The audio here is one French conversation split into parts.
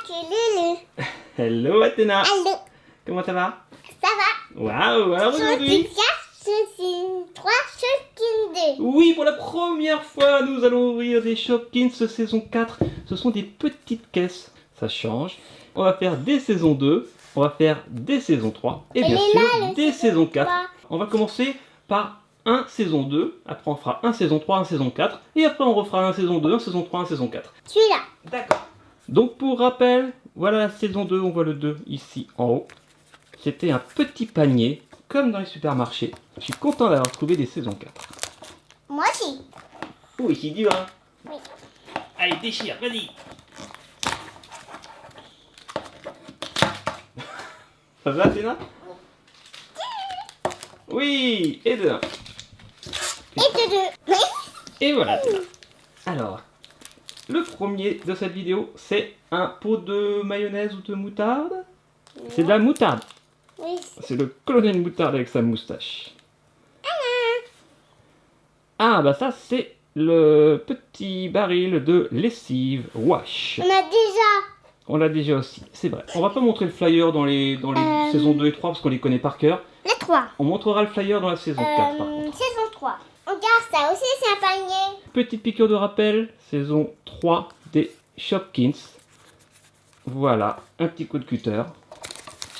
c'est Lulu. Hello Athéna. Allô, Comment ça va? ça va? Waouh, alors aujourd'hui... Shopkins 3, Shopkins 2. Oui, pour la première fois, nous allons ouvrir des Shopkins saison 4. Ce sont des petites caisses. Ça change. On va faire des saisons 2, on va faire des saisons 3 et bien sûr des saisons 4. On va commencer par un saison 2, après on fera un saison 3, un saison 4, et après on refera un saison 2, un saison 3, un saison 4. Celui-là. D'accord. Donc pour rappel, voilà la saison 2, on voit le 2 ici en haut. C'était un petit panier, comme dans les supermarchés. Je suis content d'avoir trouvé des saisons 4. Moi aussi. Oui, c'est dur, hein. Oui. Allez, déchire, vas-y. Ça va, Athéna? Oui, et deux. Et de deux. Et voilà, Athéna. Alors, le premier de cette vidéo, c'est un pot de mayonnaise ou de moutarde. C'est de la moutarde. Oui. C'est le colonel moutarde avec sa moustache. Ah, bah ça, c'est le petit baril de lessive wash. On a déjà. On l'a déjà aussi, c'est vrai. On va pas montrer le flyer dans les saisons 2 et 3 parce qu'on les connaît par cœur. Les 3. On montrera le flyer dans la saison 4 par contre. Saison 3. Regarde ça aussi, c'est un panier. Petite piqûre de rappel, saison 3 des Shopkins. Voilà, un petit coup de cutter.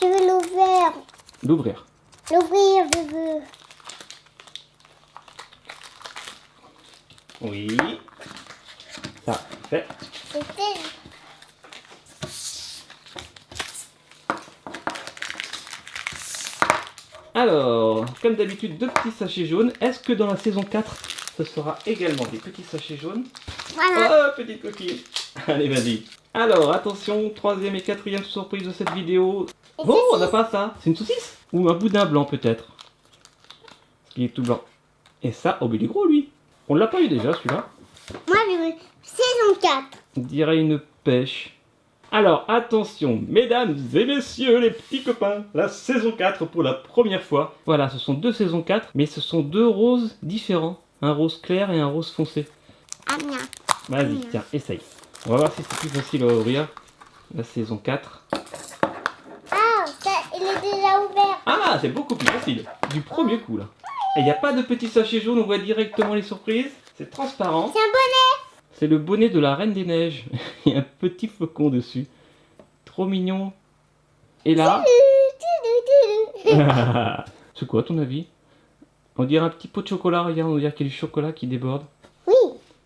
Je veux l'ouvrir. L'ouvrir. L'ouvrir, je veux. Oui. Ça fait. C'était. Alors, comme d'habitude, deux petits sachets jaunes. Est-ce que dans la saison 4, ce sera également des petits sachets jaunes? Voilà. Oh, petite coquille. Allez, vas-y. Alors, attention, troisième et quatrième surprise de cette vidéo. Et Oh, on ceci. n'a pas ça. C'est une saucisse? Ou un boudin blanc, peut-être? Ce qui est tout blanc. Et ça, oh, mais il est gros, lui. On l'a pas eu déjà, celui-là. Moi, je veux saison 4. On dirait une pêche. Alors, attention, mesdames et messieurs, les petits copains, la saison 4 pour la première fois. Voilà, ce sont deux saisons 4, mais ce sont deux roses différents. Un rose clair et un rose foncé. Ah, bien. Vas-y, tiens, essaye. On va voir si c'est plus facile à ouvrir. La saison 4. Ah, ça, il est déjà ouvert. Ah, c'est beaucoup plus facile. Du premier coup, là. Et il n'y a pas de petit sachet jaune, on voit directement les surprises. C'est transparent. C'est un bonnet. C'est le bonnet de la Reine des Neiges. Il y a un petit flocon dessus. Trop mignon. Et là... C'est quoi, à ton avis? On dirait un petit pot de chocolat, regarde, on dirait qu'il y a du chocolat qui déborde. Oui.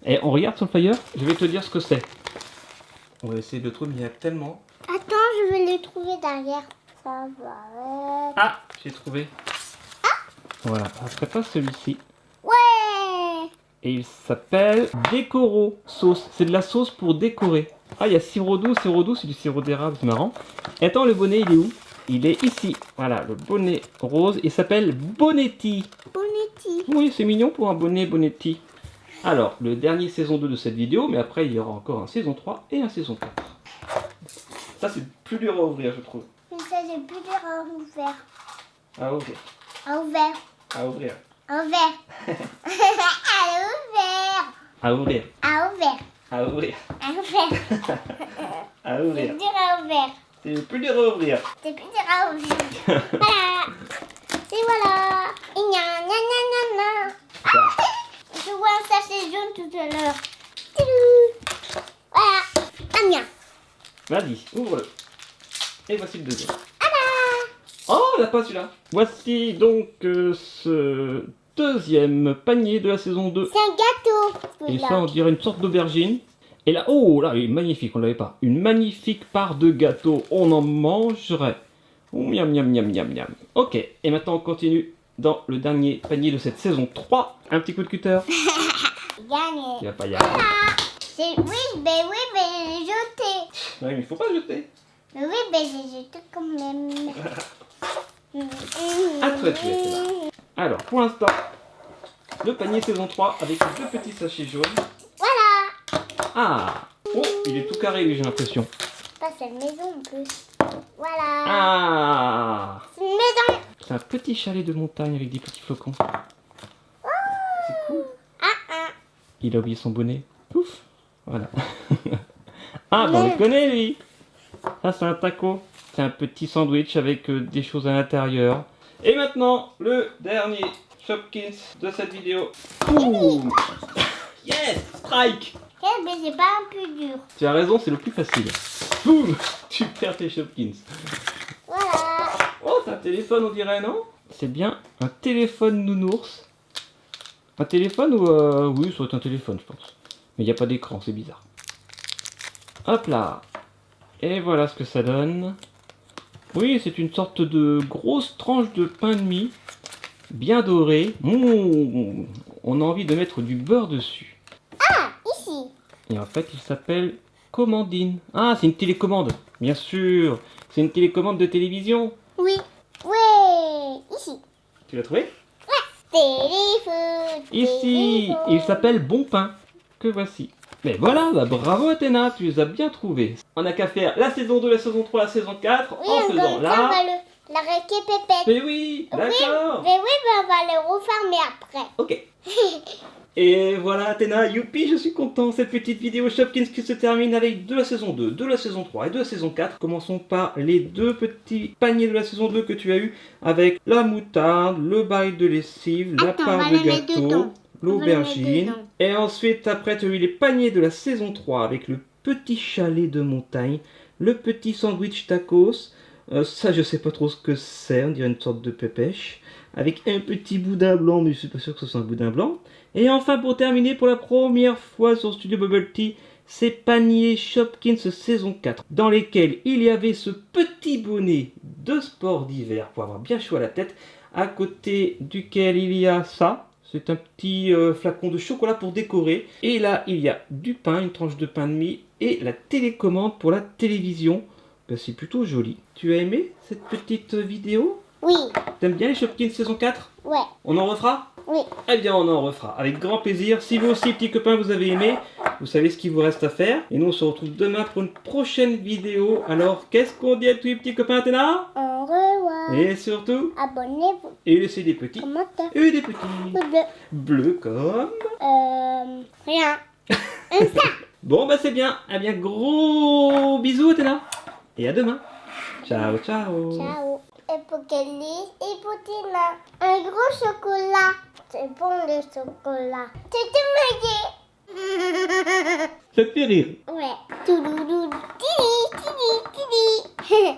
Et on regarde sur le flyer, je vais te dire ce que c'est. On va essayer de le trouver, mais il y a tellement... Attends, je vais le trouver derrière. Ça va. Ah, j'ai trouvé. Voilà, après pas celui-ci. Ouais. Et il s'appelle Décoro Sauce. C'est de la sauce pour décorer. Ah, il y a sirop doux, c'est du sirop d'érable, c'est marrant. Et attends, le bonnet, il est où? Il est ici. Voilà, le bonnet rose. Il s'appelle Bonetti. Bonetti. Oui, c'est mignon pour un bonnet Bonetti. Alors, le dernier saison 2 de cette vidéo, mais après, il y aura encore un saison 3 et un saison 4. Ça, c'est plus dur à ouvrir, je trouve. Mais ça, j'ai plus dur à ouvrir. À ouvrir. À ouvrir. À ouvrir. À ouvrir. À ouvrir. À ouvrir. À ouvrir. À ouvrir. À ouvrir. À C'est ouvrir. dur à ouvrir. C'est plus dur à ouvrir. C'est plus dur à ouvrir. Voilà. Et voilà. Et gna gna gna gna gna. Je vois un sachet jaune tout à l'heure. Tidou. Voilà. Ah bien. Vas-y, ouvre-le. Et voici le deuxième. Oh, on n'a pas celui-là. Voici donc ce deuxième panier de la saison 2. C'est un gâteau. Et celui-là. ça, on dirait une sorte d'aubergine. Et là, oh là, il est magnifique, on l'avait pas. Une magnifique part de gâteau, on en mangerait. Oh, miam, miam, miam, miam, miam. Ok, et maintenant on continue dans le dernier panier de cette saison 3. Un petit coup de cutter. Gagné. Il va pas y arriver. Oui, mais j'ai jeté. Ouais, mais il faut pas jeter. Mais oui, mais j'ai jeté quand même. À toi, tu es là. Alors, pour l'instant, le panier saison 3 avec deux petits sachets jaunes. Voilà. Ah! Oh, il est tout carré, lui, j'ai l'impression. C'est une maison en plus. Voilà. Ah! C'est une maison. C'est un petit chalet de montagne avec des petits flocons. C'est cool. Ah. Il a oublié son bonnet. Pouf! Voilà. Ah, bah on le connaît, lui! Ça, c'est un taco. C'est un petit sandwich avec des choses à l'intérieur. Et maintenant, le dernier Shopkins de cette vidéo. Ouh. Yes! Strike! Eh, mais c'est pas un peu dur. Tu as raison, c'est le plus facile. Boum! Tu perds tes Shopkins. Voilà. Oh, c'est un téléphone, on dirait, non? C'est bien un téléphone nounours. Un téléphone ou... Oui, ça doit être un téléphone, je pense. Mais il n'y a pas d'écran, c'est bizarre. Hop là. Et voilà ce que ça donne. Oui, c'est une sorte de grosse tranche de pain de mie. Bien doré. Mmh, on a envie de mettre du beurre dessus. Ah, ici. Et en fait, il s'appelle Commandine. Ah, c'est une télécommande. Bien sûr. C'est une télécommande de télévision. Oui. Ouais, ici. Tu l'as trouvé? Téléphone. Ici. téléphone. Il s'appelle Bon Pain. Que voici. Mais voilà, bah bravo Athéna, tu les as bien trouvés. On n'a qu'à faire la saison 2, la saison 3, la saison 4 Oui, en comme faisant ça, on là. va la récupérer. Mais oui, d'accord. Mais oui, mais on va le refermer après. Ok. Et voilà Athéna, youpi, je suis content. Cette petite vidéo Shopkins qui se termine avec de la saison 2, de la saison 3 et de la saison 4. Commençons par les deux petits paniers de la saison 2 que tu as eu avec la moutarde, le baril de lessive, la Attends, on part va de les mettre gâteau, dedans. l'aubergine. Et ensuite, après, tu as eu les paniers de la saison 3 avec le petit chalet de montagne, le petit sandwich tacos. Ça, je sais pas trop ce que c'est, on dirait une sorte de pépèche. Avec un petit boudin blanc, mais je suis pas sûr que ce soit un boudin blanc. Et enfin, pour terminer, pour la première fois sur Studio Bubble Tea, ces paniers Shopkins saison 4, dans lesquels il y avait ce petit bonnet de sport d'hiver pour avoir bien chaud à la tête, à côté duquel il y a ça. C'est un petit flacon de chocolat pour décorer. Et là, il y a du pain, une tranche de pain de mie et la télécommande pour la télévision. Ben, c'est plutôt joli. Tu as aimé cette petite vidéo? Oui. T'aimes bien les Shopkins saison 4? Ouais. On en refera? Oui. Eh bien, on en refera avec grand plaisir. Si vous aussi, petits copains, vous avez aimé, vous savez ce qu'il vous reste à faire. Et nous, on se retrouve demain pour une prochaine vidéo. Alors, qu'est-ce qu'on dit à tous les petits copains, Athéna? Au revoir. Et surtout, Abonnez-vous. et laissez des petits Commentaire. et des petits. Bleu. Bleus comme... Rien. Ça. Bon, bah c'est bien. Eh bien, gros bisous, Athéna. Et à demain. Ciao, ciao. Ciao. Et pour Kelly et pour Tina. Un gros chocolat. C'est bon le chocolat. C'est tout Ça te fait rire. Ouais. Touloulou. Tili, tili, tili.